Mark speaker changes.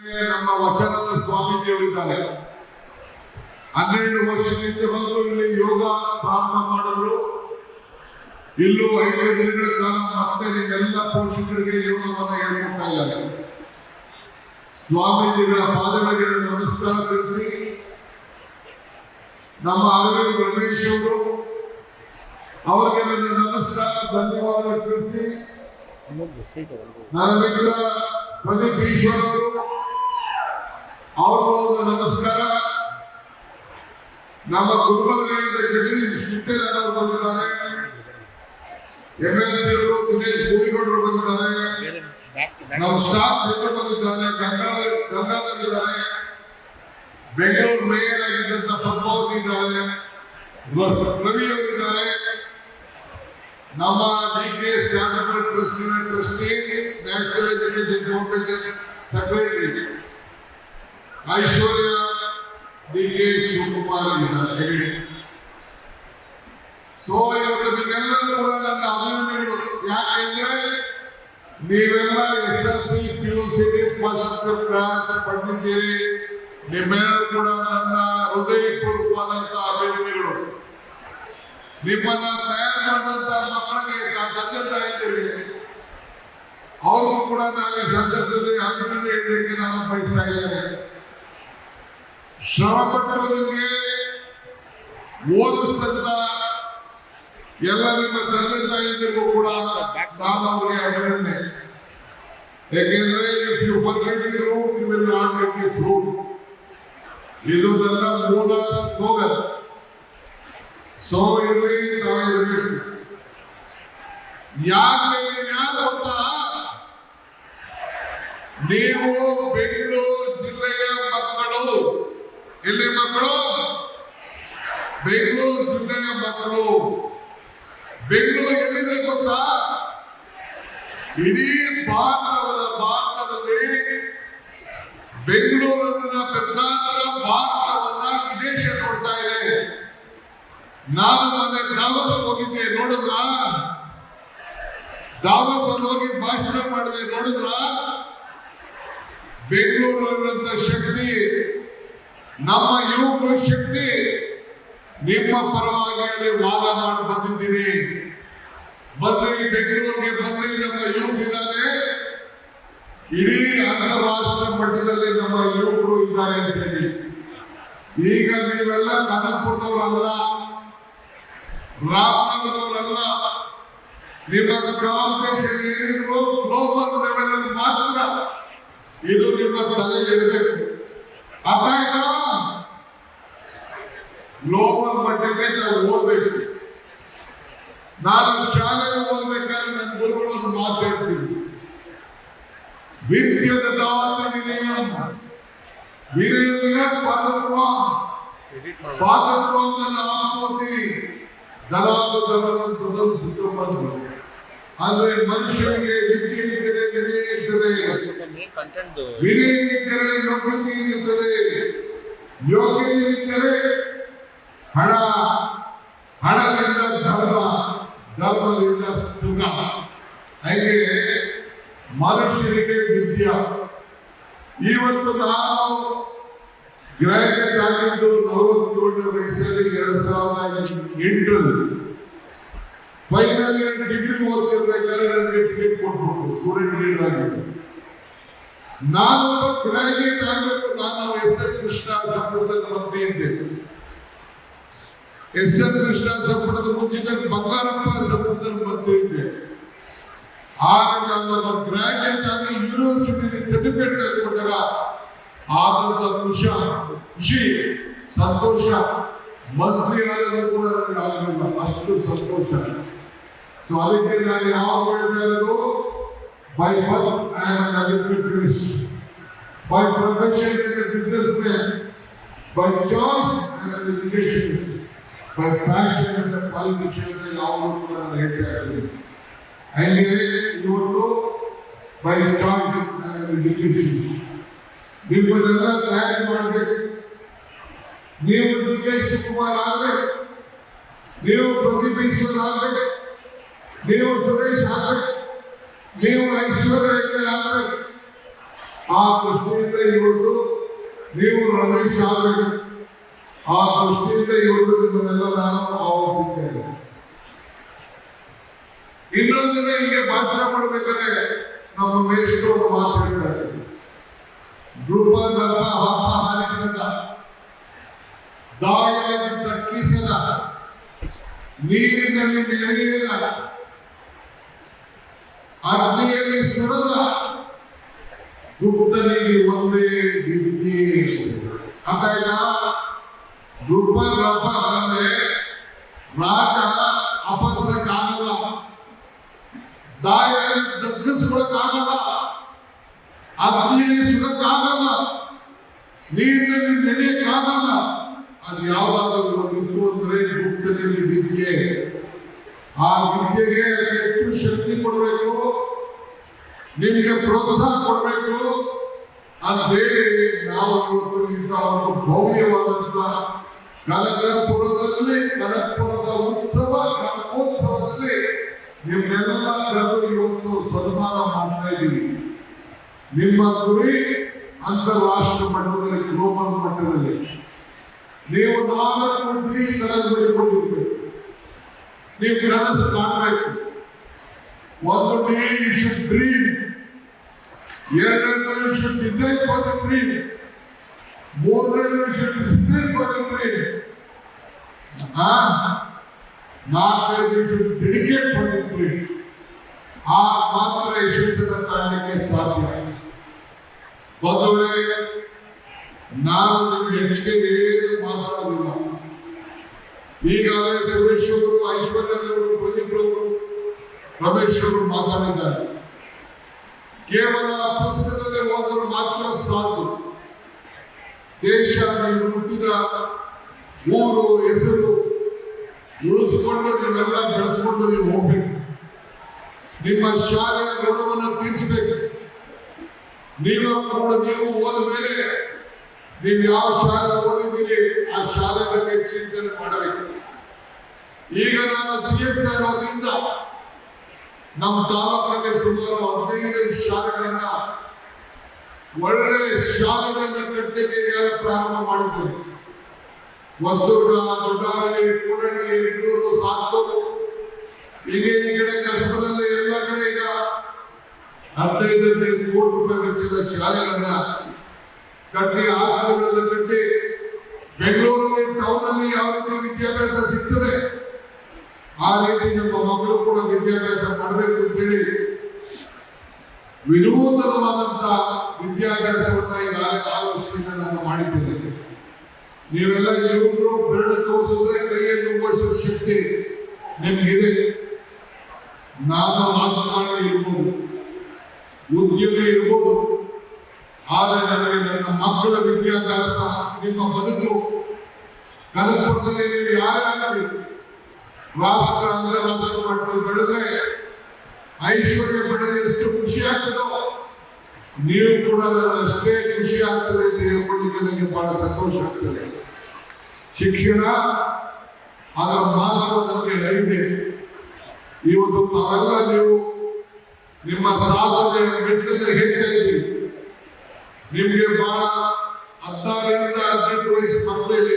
Speaker 1: ನಮ್ಮ ವಚನದ ಸ್ವಾಮೀಜಿಯವರಿದ್ದಾರೆ. 12 ವರ್ಷದಿಂದ ಬಂದು ಇಲ್ಲಿ ಯೋಗ ಪ್ರಾರಂಭ ಮಾಡಿದ್ರು. ಇಲ್ಲೂ 5 ದಿನಗಳ ಕಾಲ ಮತ್ತೆ ನಿಮ್ಮೆಲ್ಲ ಪೋಷಕರಿಗೆ ಯೋಗವನ್ನು ಹೇಳ್ಕೊಡ್ತಾ ಇದ್ದಾರೆ. ಸ್ವಾಮೀಜಿಗಳ ಪಾದಗಳಿಗೆ ನಮಸ್ಕಾರ ತಿಳಿಸಿ ನಮ್ಮ ಅರವಿಂದ್ ರಮೇಶ್ ಅವರು ಅವರಿಗೆ ನನ್ನ ನಮಸ್ಕಾರ ಧನ್ಯವಾದ ತಿಳಿಸಿ ನನ್ನ ಮಿತ್ರ ಪ್ರದೀಪ್ ಈಶ್ವರ್ ಅವರು ಅವ್ರಿಗೂ ನಮಸ್ಕಾರ. ನಮ್ಮ ಗುಲ್ಬರ್ಗದಿಂದ ಜಗದೀಶ್ ಶಿಟ್ಟೇದಾರ್ ಅವರು ಬಂದಿದ್ದಾರೆ. MLC ಅವರು ದಿನೇಶ್ ಗೂಳಿಗೌಡರು ಬಂದಿದ್ದಾರೆ. ನಮ್ಮ ಸ್ಟಾಫ್ ಸೆಕ್ರೆಟರಿ ಬಂದಿದ್ದಾರೆ. ಗಂಗಾಧರ್ ಇದ್ದಾರೆ. ಬೆಂಗಳೂರು ಮೇಯರ್ ಆಗಿದ್ದಂತ ಪದ್ಮಾವತಿ ಇದ್ದಾರೆ. ರವಿ ಅವರಿದ್ದಾರೆ. ನಮ್ಮ DKS charitable trustee national education foundation secretary Aishwarya DK Shivakumar ಇದ್ದಾರೆ. ಸೊ ಇವತ್ತು ನಿಮ್ಮೆಲ್ಲರೂ ಕೂಡ ನನ್ನ ಅಭಿನಂದನೆಗಳು. ಯಾಕೆಂದ್ರೆ ನೀವೆಲ್ಲ SSLC PUC ಫಸ್ಟ್ ಕ್ಲಾಸ್ ಪಡೆದಿದ್ದೀರಿ. ನಿಮ್ಮೆಲ್ಲರೂ ಕೂಡ ನನ್ನ ಹೃದಯಪೂರ್ವಕವಾದಂತಹ ಅಭಿನಂದನೆಗಳು. ನಿಮ್ಮನ್ನ ತಯಾರು ಮಾಡಿದಂತ ಮಕ್ಕಳಿಗೆ ತಂದೆ ತಾಯಿದ್ದೀರಿ, ಅವ್ರಿಗೂ ಕೂಡ ನಾನು ಈ ಸಂದರ್ಭದಲ್ಲಿ ಅಭಿನಂದನೆ ಹೇಳಲಿಕ್ಕೆ ನಾನು ಬಯಸ್ತಾ ಇದ್ದೇನೆ. ಶ್ರಮಪಟ್ಟು ನಿಮಗೆ ಓದಿಸಿದಂತ ಎಲ್ಲ ನಿಮ್ಮ ತಂದೆ ತಾಯಿಗೂ ಕೂಡ ನಾನು ಅವರಿಗೆ ಅಭಿನಂದನೆ. ಯಾಕೆಂದ್ರೆ if you forget the root you will not get the fruit. ಇದು ನನ್ನ ಮೂಲ ಸ್ಲೋಗನ್. ಸೊ ಇರಲಿ, ತಾವಿರಬೇಕು. ಯಾಕೆ ಯಾರು ಗೊತ್ತಾ, ನೀವು ಬೆಂಗಳೂರು ಜಿಲ್ಲೆಯ ಮಕ್ಕಳು. ಎಲ್ಲಿ ಮಕ್ಕಳು? ಬೆಂಗಳೂರು ಜಿಲ್ಲೆಯ ಮಕ್ಕಳು. ಬೆಂಗಳೂರು ಎಲ್ಲಿದೆ ಗೊತ್ತಾ? ಇಡೀ ಭಾರತದಲ್ಲಿ ಬೆಂಗಳೂರನ್ನ ಬೇಕಾದ್ರ ಭಾರತವನ್ನ ವಿದೇಶ ನೋಡ್ತಾ ಇದೆ. ನಾನು ಮೊನ್ನೆ ದಾವಸ್ ಹೋಗಿದ್ದೆ, ನೋಡಿದ್ರ? ದಾವಸ್ ಅಲ್ಲಿ ಹೋಗಿ ಭಾಷಣ ಮಾಡಿದೆ, ನೋಡಿದ್ರ? ಬೆಂಗಳೂರಲ್ಲಿರುವಂತ ಶಕ್ತಿ, ನಮ್ಮ ಯುವಕರ ಶಕ್ತಿ ನಿಮ್ಮ ಪರವಾಗಿ ಅಲ್ಲಿ ವಾದ ಮಾಡಿ ಬಂದಿದ್ದೀನಿ. ಬನ್ನಿ ಬೆಂಗಳೂರಿಗೆ ಬನ್ನಿ, ನಮ್ಮ ಯುವಕರಿದ್ದಾರೆ. ಇಡೀ ಅಂತಾರಾಷ್ಟ್ರೀಯ ಮಟ್ಟದಲ್ಲಿ ನಮ್ಮ ಯುವಕರು ಇದ್ದಾರೆ ಅಂತ ಹೇಳಿ. ಈಗ ನೀವೆಲ್ಲ ಕನಕಪುರದವರಲ್ಲ, ರಾಮನಗರದವರಲ್ಲ. ನಿಮ್ಮ ಕಾಂಪಿಟೇಷನ್ ಏನಿದ್ರು ಗ್ಲೋಬಲ್ ಲೆವೆಲ್ ಅಲ್ಲಿ ಮಾತ್ರ ಇದು ನಿಮ್ಮ ತಲೆಯಲ್ಲಿರಬೇಕು. ಅರ್ಥ ಆಯ್ತಾ? ಗ್ಲೋಬಲ್ ಮಟ್ಟಕ್ಕೆ ನಾವು ಓದಬೇಕು. ನಾನು ಶಾಲೆಗೆ ಓದ್ಬೇಕಾದ್ರೆ ನನ್ನ ಗುರುಗಳನ್ನು ಮಾತಾಡ್ತೀನಿ. ವಿದ್ಯದ ದಾತ ವಿನಯಂ ವೀರೇಂದ್ರ ಪಾತ್ರತ್ವವನ್ನು ಆಪೋತಿ ದಲಾಲು ದಲವಂತದ ಸುಖಬಂಧು. ಅಂದ್ರೆ ಮನುಷ್ಯನಿಗೆ ವಿದ್ಯೆ ಇದ್ದರೆ ವಿನಯ ಇರ್ತದೆ, ವಿನಯ ಇದ್ದರೆ ಯೋಗ್ಯತೆ ಇರುತ್ತದೆ, ಯೋಗ್ಯತೆ ಇದ್ದರೆ ಹಣದಿಂದ ಧರ್ಮ, ಧರ್ಮದಿಂದ ಸುಖ. ಹಾಗೆ ಮನುಷ್ಯನಿಗೆ ವಿದ್ಯೆ. ಇವತ್ತು ನಾವು ಗ್ರಾಜುಯೇಟ್ ಆಗಿದ್ದು 47ನೇ ವಯಸ್ಸಲ್ಲಿ 2008 ಫೈನಲ್ ಇಯರ್ ಡಿಗ್ರಿ ಓದ್ತಿರ್ಬೇಕಾದ್ರೆ ನನಗೆ ಟಿಕೆಟ್ ಕೊಟ್ಬಿಟ್ಟು ಸ್ಟೂಡೆಂಟ್ ಲೀಡರ್ ಆಗಿದ್ದು. ನಾನು ಒಬ್ಬ ಗ್ರಾಜುಯೇಟ್ ಆಗಬೇಕು. ನಾನು SN ಕೃಷ್ಣ ಸಂಪುಟದ ಮಂತ್ರಿ ಇದ್ದೆ. SN ಕೃಷ್ಣ ಸಂಪುಟದ ಮುಂಚಿತ ಬಂಗಾರಪ್ಪ ಸಂಪುಟದ ಮಂತ್ರಿ ಇದ್ದೆ. ಆಗ ನಾನು ಗ್ರಾಜುಯೇಟ್ ಆಗಿ ಯೂನಿವರ್ಸಿಟಿ ಸರ್ಟಿಫಿಕೇಟ್ ಕೊಟ್ಟಾಗ ಆದಂತ ಖುಷಿ ಸಂತೋಷ ಮಂತ್ರಿ ಆದರೂ ಕೂಡ ನನಗೆ ಆಗಲಿಲ್ಲ, ಅಷ್ಟು ಸಂತೋಷ. ಸೊ ಅದಕ್ಕೆ ನಾನು ಯಾವಾಗ ಹೇಳ್ತಾ ಇರೋದು, by birth I am an agriculturist, by profession I am A business man, by choice I am an educationist, by passion I am A politician ಅಂತ ಯಾವಾಗಲೂ ಕೂಡ ನಾನು ಹೇಳ್ತಾ ಇದ್ದೀನಿ. ಹಾಗೆ ಇವತ್ತು by choice I am an educationist. ನಿಮ್ಮನ್ನೆಲ್ಲ ತಯಾರಿ ಮಾಡಬೇಕು. ನೀವು DK ಶಿವಕುಮಾರ್ ಆಗಬೇಕು, ನೀವು ಪ್ರದೀಪ್ ಈಶ್ವರ್ ಆಗಬೇಕು, ನೀವು ಸುರೇಶ್ ಆಗಬೇಕು, ನೀವು ಐಶ್ವರ್ಯ ಆಗಬೇಕು. ಆ ದೃಷ್ಟಿಯಿಂದ ಇವತ್ತು ನೀವು ರಮೇಶ್ ಆಗಬೇಕು. ಆ ದೃಷ್ಟಿಯಿಂದ ಇವತ್ತು ನಿಮ್ಮನ್ನೆಲ್ಲ ನಾನು ಆಹ್ವಾನಿಸುತ್ತೇನೆ. ಇನ್ನೊಂದಿನ ಹೀಗೆ ಭಾಷಣ ಮಾಡಬೇಕಾದ್ರೆ ನಮ್ಮ ಮೇಷ್ಟ್ರವರು ಮಾತಾಡ್ತಾರೆ, ಧ್ರುಪದ ಹಬ್ಬ ಹಾರಿಸದ, ದಾಯಾದಿ ತಕ್ಕಿಸದ, ನೀರಿನಲ್ಲಿ ನೆನೆಯದ, ಅಗ್ನಿಯಲ್ಲಿ ಸುಡದ, ಗುಪ್ತನಿಗೆ ಒಂದೇ ವಿದ್ಯೆ ಅಂತ ಆಯ್ತಾ. ಧ್ರುವ ರಬ್ಬ ಅಂದ್ರೆ ರಾಜ ಅಪರಿಸಕ್ಕಾಗಲ್ಲ, ದಾಯಾದಿ ದಕ್ಕಿಸ್ಕೊಳಕ್ಕಾಗಲ್ಲ, ಅಗ್ನಿಯಲ್ಲಿ ಸುಡಕ್ಕಾಗಲ್ಲ, ನೀರಿನಲ್ಲಿ ನೆನೆಯಕ್ಕಾಗಲ್ಲ. ಅದು ಯಾವ್ದಾದ್ರು ಒಂದಿತ್ತು ಅಂದ್ರೆ ಗುಪ್ತನಲ್ಲಿ ವಿದ್ಯೆ. ಆ ವಿದ್ಯೆಗೆ ಅತಿ ಹೆಚ್ಚು ಶಕ್ತಿ ಕೊಡಬೇಕು, ನಿಮ್ಗೆ ಪ್ರೋತ್ಸಾಹ ಕೊಡಬೇಕು ಅಂತೇಳಿ ನಾವು ಇವತ್ತು ಇಂಥ ಒಂದು ಭವ್ಯವಾದಂತ ಕನಕಪುರದ ಕನಕೋತ್ಸವದಲ್ಲಿ ನಿಮ್ಮೆಲ್ಲ ಕರೆದು ಇವತ್ತು ಸನ್ಮಾನ ಮಾಡ್ತಾ ಇದ್ದೀವಿ. ನಿಮ್ಮ ಗುರಿ ಅಂತಾರಾಷ್ಟ್ರೀಯ ಮಟ್ಟದಲ್ಲಿ, ಗ್ಲೋಬಲ್ ಮಟ್ಟದಲ್ಲಿ ನೀವು 4 ಡಿ ಕನಸು ಬಿಡಿಕೊಂಡಿರ್ಬೇಕು. ನೀವು ಕನಸು ಕಾಣಬೇಕು. ಒಂದು ಡಿ ಯು ಶುಡ್ ಡ್ರೀಮ್, ಎರಡನೇದು you should design for the dream, ಮೂರನೇದು you should discipline for the dream, ನಾಲ್ಕನೇದು you should dedicate for the dream. ಆ ಮಾತ್ರ ಯಶಸ್ಸನ್ನು ಕಾಣಲಿಕ್ಕೆ ಸಾಧ್ಯ. ಬಂದವರೇ, ನಾನು ನಿಮ್ಗೆ ಹೆಚ್ಚಿಗೆ ಏನು ಮಾತಾಡೋದಿಲ್ಲ. ಈಗಾಗಲೇ ರಮೇಶ್ ಅವರು, ಐಶ್ವರ್ಯರವರು, ಪ್ರದೀಪ್ ಅವರು, ರಮೇಶ್ ಅವರು ಮಾತಾಡಿದ್ದಾರೆ. ಕೇವಲ ಪುಸ್ತಕದಲ್ಲಿ ಓದಲು ಮಾತ್ರ ಸಾಕು. ದೇಶ, ನೀವು ಹುಟ್ಟಿದ ಊರು, ಹೆಸರು ಉಳಿಸಿಕೊಂಡು ನೀವೆಲ್ಲ ಬೆಳೆಸ್ಕೊಂಡು ನೀವು ಹೋಗ್ಬೇಕು. ನಿಮ್ಮ ಶಾಲೆಯ ಋಣವನ್ನು ತೀರಿಸಬೇಕು. ನೀವು ಓದ ಮೇಲೆ ನೀವು ಯಾವ ಶಾಲೆ ಓದಿದ್ದೀರಿ ಆ ಶಾಲೆ ಬಗ್ಗೆ ಚಿಂತನೆ ಮಾಡಬೇಕು. ಈಗ ನಾನು CSR ವತಿಯಿಂದ ನಮ್ಮ ತಾಲೂಕಿನಲ್ಲಿ ಸುಮಾರು 15 ಶಾಲೆಗಳನ್ನ, ಒಳ್ಳೆ ಶಾಲೆಗಳನ್ನ ಕಟ್ಟಲಿಕ್ಕೆ ಈಗ ಪ್ರಾರಂಭ ಮಾಡಿದ್ದೇವೆ. ಹೊಸದುರ್ಗ, ದೊಡ್ಡಹಳ್ಳಿ, ಕೂಡಳ್ಳಿ, ಯಡ್ನೂರು, ಸಾತ್ತೂರು, ಹೀಗೆ ಈ ಕಡೆ ಕಸಬದಲ್ಲಿ ಎಲ್ಲ ಕಡೆ ಈಗ 15 ಕೋಟಿ ರೂಪಾಯಿ ವೆಚ್ಚದ ಶಾಲೆಗಳನ್ನ ಕಟ್ಟಿ, ಹಾಸ್ಟೆಲ್ಗಳನ್ನ ಕಟ್ಟಿ, ಬೆಂಗಳೂರಲ್ಲಿ ಟೌನ್ ಅಲ್ಲಿ ಯಾವ ರೀತಿ ವಿದ್ಯಾಭ್ಯಾಸ ಸಿಗ್ತದೆ ಆ ರೀತಿ ನಮ್ಮ ಮಕ್ಕಳು ಕೂಡ ವಿದ್ಯಾಭ್ಯಾಸ ಮಾಡಬೇಕು ಅಂತೇಳಿ ವಿನೂತನವಾದಂತ ವಿದ್ಯಾಭ್ಯಾಸವನ್ನ ಈಗಾಗಲೇ 6 ವರ್ಷದಿಂದ ನಾನು ಮಾಡಿದ್ದೇನೆ. ನೀವೆಲ್ಲ ಯುವಕರು ಬೆರಳು ತೋರಿಸಿದ್ರೆ ಕೈಯಲ್ಲಿ ನುಗ್ಗುವಷ್ಟು ಶಕ್ತಿ ನಿಮ್ಗಿದೆ. ನಾನು ರಾಜಕಾರಣಿ ಇರ್ಬೋದು, ಉದ್ಯಮಿ ಇರ್ಬೋದು, ಆದರೆ ನನಗೆ ನನ್ನ ಮಕ್ಕಳ ವಿದ್ಯಾಭ್ಯಾಸ, ನಿಮ್ಮ ಬದುಕು, ಕನಕಪುರದಲ್ಲಿ ನೀವು ಯಾರೇ ಆಗಲಿ ರಾಷ್ಟ್ರ, ಅಂತಾರಾಷ್ಟ್ರೀಯ ಮಟ್ಟದಲ್ಲಿ ಬೆಳೆದ್ರೆ ಐಶ್ವರ್ಯ ಪಡೆದು ಎಷ್ಟು ಖುಷಿ ಆಗ್ತದೋ ನೀವು ಕೂಡ ಅಷ್ಟೇ ಖುಷಿ ಆಗ್ತದೆ ಅಂತ ಹೇಳ್ಕೊಳ್ಳಿಕ್ಕೆ ನನಗೆ ಬಹಳ ಸಂತೋಷ ಆಗ್ತದೆ. ಶಿಕ್ಷಣ ಅದರ ಮಹತ್ವ ನನಗೆ ಅರಿವಿದೆ. ಇವತ್ತು ತಾವೆಲ್ಲ ನೀವು ನಿಮ್ಮ ಸಾಧನೆ ಮೆಟ್ಟಿನಿಂದ ಹೇಳ್ತಾ ಇದ್ದೀವಿ. ನಿಮ್ಗೆ ಬಹಳ 16 ರಿಂದ 18 ವಯಸ್ಸು ಮಕ್ಕಳಿದೆ.